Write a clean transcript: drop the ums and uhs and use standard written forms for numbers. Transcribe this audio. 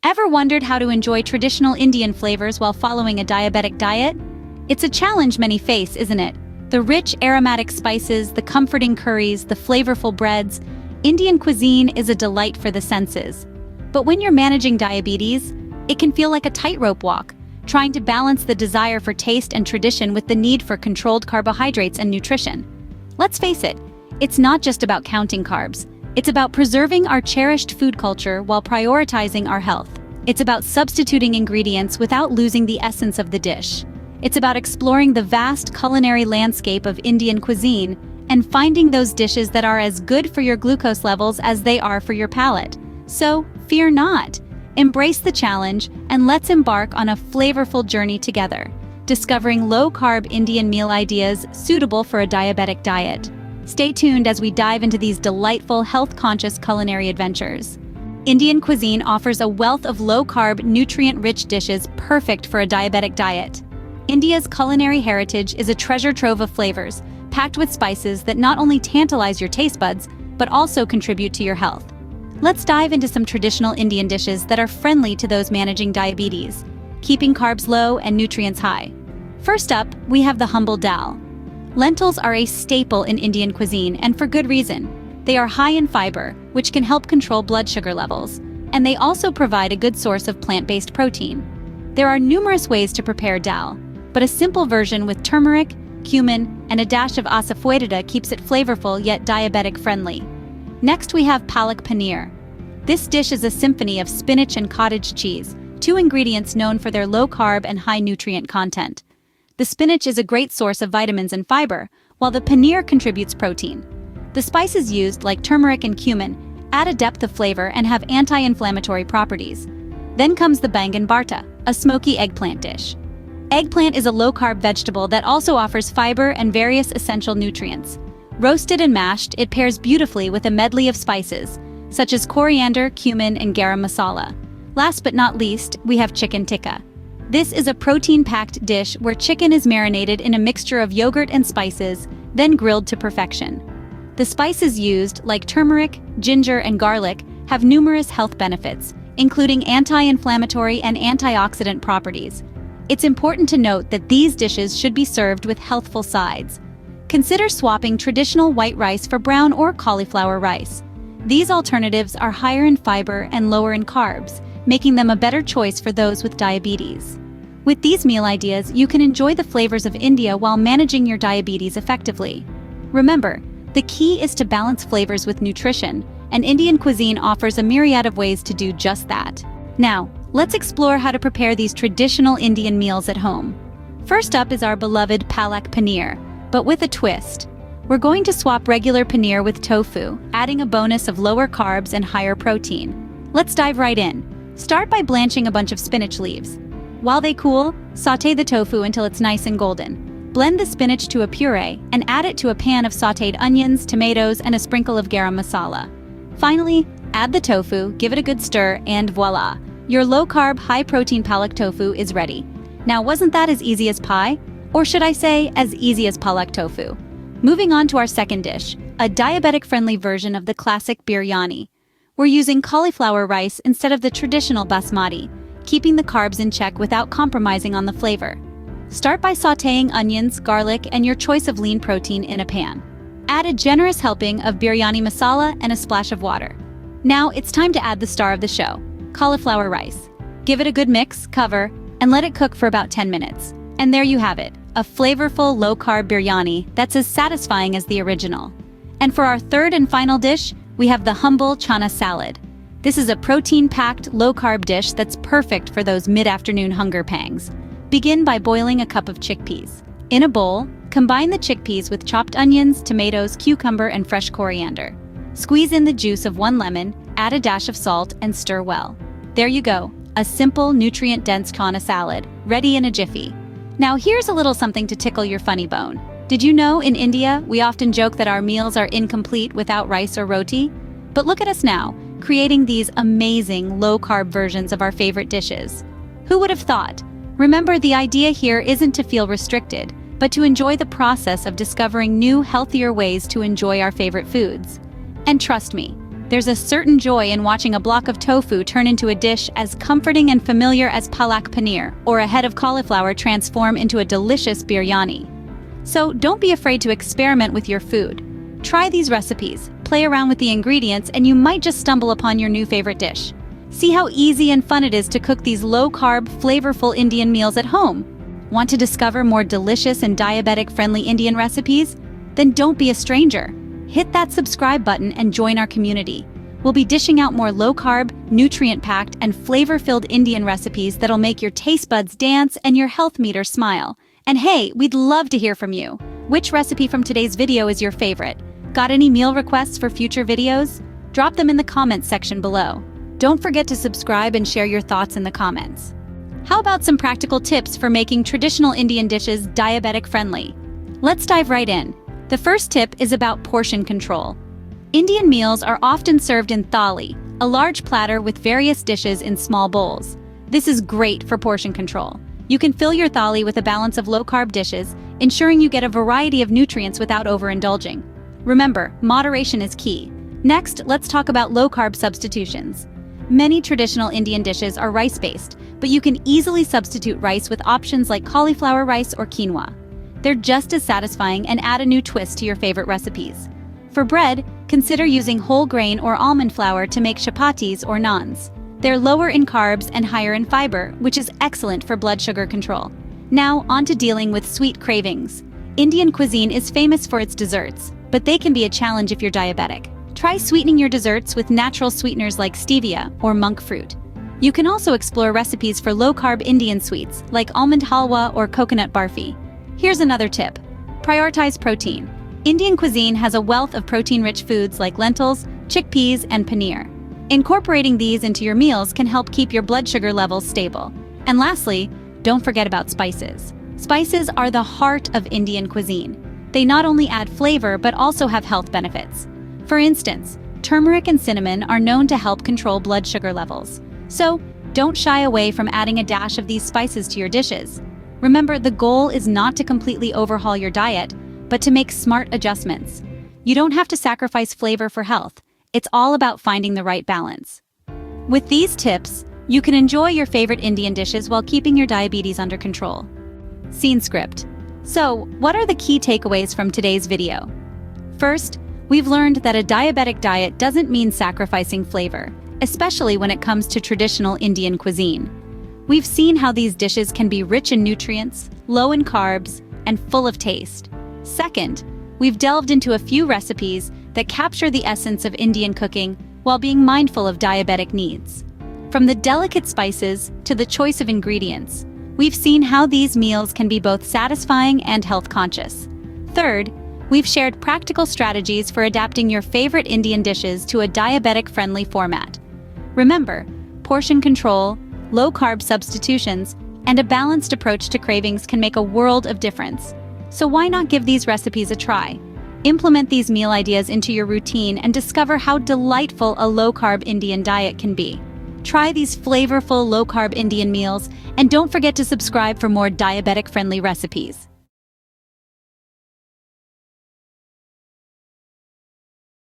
Ever wondered how to enjoy traditional Indian flavors while following a diabetic diet? It's a challenge many face, isn't it? The rich, aromatic spices, the comforting curries, the flavorful breads. Indian cuisine is a delight for the senses. But when you're managing diabetes, it can feel like a tightrope walk, trying to balance the desire for taste and tradition with the need for controlled carbohydrates and nutrition. Let's face it, it's not just about counting carbs. It's about preserving our cherished food culture while prioritizing our health. It's about substituting ingredients without losing the essence of the dish. It's about exploring the vast culinary landscape of Indian cuisine and finding those dishes that are as good for your glucose levels as they are for your palate. So, fear not. Embrace the challenge and let's embark on a flavorful journey together, discovering low-carb Indian meal ideas suitable for a diabetic diet. Stay tuned as we dive into these delightful, health-conscious culinary adventures. Indian cuisine offers a wealth of low-carb, nutrient-rich dishes perfect for a diabetic diet. India's culinary heritage is a treasure trove of flavors, packed with spices that not only tantalize your taste buds, but also contribute to your health. Let's dive into some traditional Indian dishes that are friendly to those managing diabetes, keeping carbs low and nutrients high. First up, we have the humble dal. Lentils are a staple in Indian cuisine, and for good reason. They are high in fiber, which can help control blood sugar levels, and they also provide a good source of plant-based protein. There are numerous ways to prepare dal, but a simple version with turmeric, cumin, and a dash of asafoetida keeps it flavorful yet diabetic-friendly. Next, we have palak paneer. This dish is a symphony of spinach and cottage cheese, two ingredients known for their low-carb and high nutrient content. The spinach is a great source of vitamins and fiber, while the paneer contributes protein. The spices used, like turmeric and cumin, add a depth of flavor and have anti-inflammatory properties. Then comes the bangan bharta, a smoky eggplant dish. Eggplant is a low-carb vegetable that also offers fiber and various essential nutrients. Roasted and mashed, it pairs beautifully with a medley of spices, such as coriander, cumin, and garam masala. Last but not least, we have chicken tikka. This is a protein-packed dish where chicken is marinated in a mixture of yogurt and spices, then grilled to perfection. The spices used, like turmeric, ginger, and garlic, have numerous health benefits, including anti-inflammatory and antioxidant properties. It's important to note that these dishes should be served with healthful sides. Consider swapping traditional white rice for brown or cauliflower rice. These alternatives are higher in fiber and lower in carbs, making them a better choice for those with diabetes. With these meal ideas, you can enjoy the flavors of India while managing your diabetes effectively. Remember, the key is to balance flavors with nutrition, and Indian cuisine offers a myriad of ways to do just that. Now, let's explore how to prepare these traditional Indian meals at home. First up is our beloved palak paneer, but with a twist. We're going to swap regular paneer with tofu, adding a bonus of lower carbs and higher protein. Let's dive right in. Start by blanching a bunch of spinach leaves. While they cool, sauté the tofu until it's nice and golden. Blend the spinach to a puree and add it to a pan of sautéed onions, tomatoes, and a sprinkle of garam masala. Finally, add the tofu, give it a good stir, and voila! Your low-carb, high-protein palak tofu is ready. Now, wasn't that as easy as pie? Or should I say, as easy as palak tofu? Moving on to our second dish, a diabetic-friendly version of the classic biryani. We're using cauliflower rice instead of the traditional basmati, keeping the carbs in check without compromising on the flavor. Start by sautéing onions, garlic, and your choice of lean protein in a pan. Add a generous helping of biryani masala and a splash of water. Now it's time to add the star of the show, cauliflower rice. Give it a good mix, cover, and let it cook for about 10 minutes. And there you have it, a flavorful low-carb biryani that's as satisfying as the original. And for our third and final dish, we have the humble chana salad. This is a protein-packed, low-carb dish that's perfect for those mid-afternoon hunger pangs. Begin by boiling a cup of chickpeas. In a bowl, combine the chickpeas with chopped onions, tomatoes, cucumber, and fresh coriander. Squeeze in the juice of 1 lemon, add a dash of salt, and stir well. There you go, a simple, nutrient-dense chana salad, ready in a jiffy. Now here's a little something to tickle your funny bone. Did you know in India, we often joke that our meals are incomplete without rice or roti? But look at us now, creating these amazing low-carb versions of our favorite dishes. Who would have thought? Remember, the idea here isn't to feel restricted, but to enjoy the process of discovering new, healthier ways to enjoy our favorite foods. And trust me, There's a certain joy in watching a block of tofu turn into a dish as comforting and familiar as palak paneer, or a head of cauliflower transform into a delicious biryani. So don't be afraid to experiment with your food. Try these recipes, play around with the ingredients, and you might just stumble upon your new favorite dish. See how easy and fun it is to cook these low-carb, flavorful Indian meals at home. Want to discover more delicious and diabetic-friendly Indian recipes? Then don't be a stranger. Hit that subscribe button and join our community. We'll be dishing out more low-carb, nutrient-packed, and flavor-filled Indian recipes that'll make your taste buds dance and your health meter smile. And hey, we'd love to hear from you. Which recipe from today's video is your favorite? Got any meal requests for future videos? Drop them in the comments section below. Don't forget to subscribe and share your thoughts in the comments. How about some practical tips for making traditional Indian dishes diabetic-friendly? Let's dive right in. The first tip is about portion control. Indian meals are often served in thali, a large platter with various dishes in small bowls. This is great for portion control. You can fill your thali with a balance of low-carb dishes, ensuring you get a variety of nutrients without overindulging. Remember, moderation is key. Next, let's talk about low-carb substitutions. Many traditional Indian dishes are rice-based, but you can easily substitute rice with options like cauliflower rice or quinoa. They're just as satisfying and add a new twist to your favorite recipes. For bread, consider using whole grain or almond flour to make chapatis or naans. They're lower in carbs and higher in fiber, which is excellent for blood sugar control. Now, on to dealing with sweet cravings. Indian cuisine is famous for its desserts, but they can be a challenge if you're diabetic. Try sweetening your desserts with natural sweeteners like stevia or monk fruit. You can also explore recipes for low-carb Indian sweets like almond halwa or coconut barfi. Here's another tip. Prioritize protein. Indian cuisine has a wealth of protein-rich foods like lentils, chickpeas, and paneer. Incorporating these into your meals can help keep your blood sugar levels stable. And lastly, don't forget about spices. Spices are the heart of Indian cuisine. They not only add flavor but also have health benefits. For instance, turmeric and cinnamon are known to help control blood sugar levels. So, don't shy away from adding a dash of these spices to your dishes. Remember, the goal is not to completely overhaul your diet, but to make smart adjustments. You don't have to sacrifice flavor for health. It's all about finding the right balance. With these tips, you can enjoy your favorite Indian dishes while keeping your diabetes under control. Scene script. So, what are the key takeaways from today's video? First, we've learned that a diabetic diet doesn't mean sacrificing flavor, especially when it comes to traditional Indian cuisine. We've seen how these dishes can be rich in nutrients, low in carbs, and full of taste. Second, we've delved into a few recipes that capture the essence of Indian cooking while being mindful of diabetic needs. From the delicate spices to the choice of ingredients, we've seen how these meals can be both satisfying and health-conscious. Third, we've shared practical strategies for adapting your favorite Indian dishes to a diabetic-friendly format. Remember, portion control, low-carb substitutions, and a balanced approach to cravings can make a world of difference. So why not give these recipes a try? Implement these meal ideas into your routine and discover how delightful a low-carb Indian diet can be. Try these flavorful low-carb Indian meals, and don't forget to subscribe for more diabetic-friendly recipes.